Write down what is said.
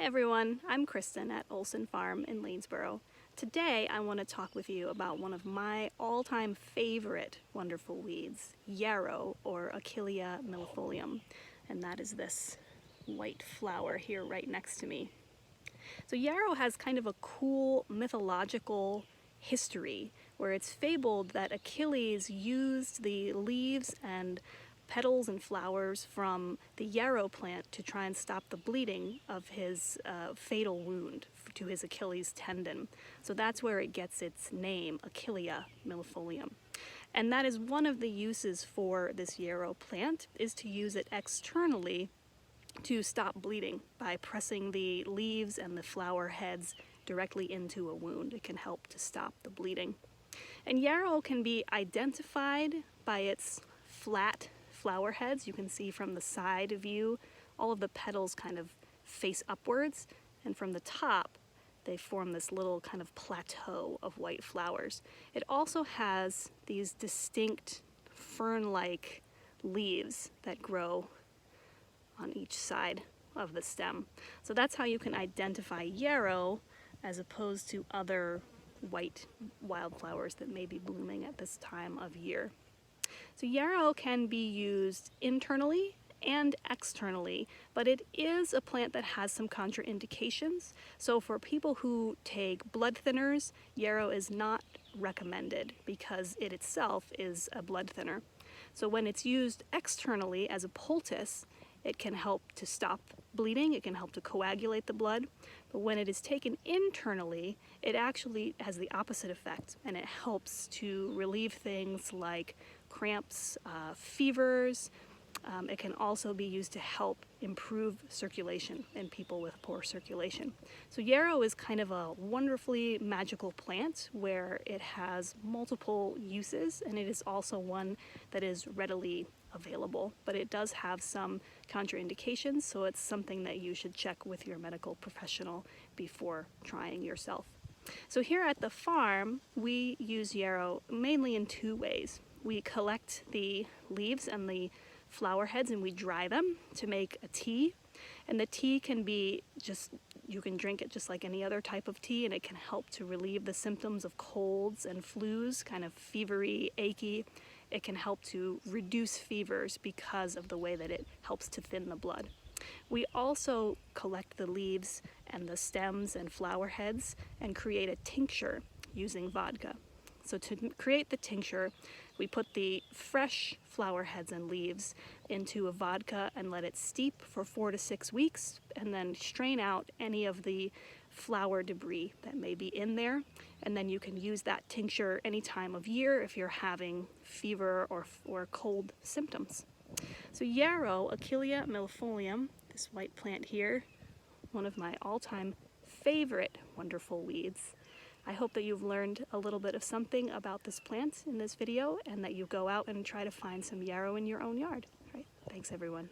everyone, I'm Kristen at Olsen Farm in Lanesborough. Today I want to talk with you about one of my all-time favorite wonderful weeds, yarrow or Achillea millefolium, and that is this white flower here right next to me. So yarrow has kind of a cool mythological history where it's fabled that Achilles used the leaves and petals and flowers from the yarrow plant to try and stop the bleeding of his fatal wound to his Achilles tendon. So that's where it gets its name, Achillea millefolium. And that is one of the uses for this yarrow plant, is to use it externally to stop bleeding by pressing the leaves and the flower heads directly into a wound. It can help to stop the bleeding. And yarrow can be identified by its flat flower heads. You can see from the side view, all of the petals kind of face upwards, and from the top, they form this little kind of plateau of white flowers. It also has these distinct fern-like leaves that grow on each side of the stem. So that's how you can identify yarrow as opposed to other white wildflowers that may be blooming at this time of year. So yarrow can be used internally and externally, but it is a plant that has some contraindications. So for people who take blood thinners, yarrow is not recommended because it itself is a blood thinner. So when it's used externally as a poultice, it can help to stop bleeding, it can help to coagulate the blood, but when it is taken internally, it actually has the opposite effect, and it helps to relieve things like cramps, fevers. It can also be used to help improve circulation in people with poor circulation. So yarrow is kind of a wonderfully magical plant where it has multiple uses, and it is also one that is readily available, but it does have some contraindications, so it's something that you should check with your medical professional before trying yourself. So here at the farm, we use yarrow mainly in two ways. We collect the leaves and the flower heads and we dry them to make a tea, and the tea can be you can drink it just like any other type of tea, and it can help to relieve the symptoms of colds and flus, kind of fevery, achy. It can help to reduce fevers because of the way that it helps to thin the blood. We also collect the leaves and the stems and flower heads and create a tincture using vodka. So to create the tincture, we put the fresh flower heads and leaves into a vodka and let it steep for 4 to 6 weeks, and then strain out any of the flower debris that may be in there, and then you can use that tincture any time of year if you're having fever or cold symptoms. So yarrow, Achillea millefolium, this white plant here, one of my all-time favorite wonderful weeds. I hope that you've learned a little bit of something about this plant in this video, and that you go out and try to find some yarrow in your own yard. All right, thanks everyone.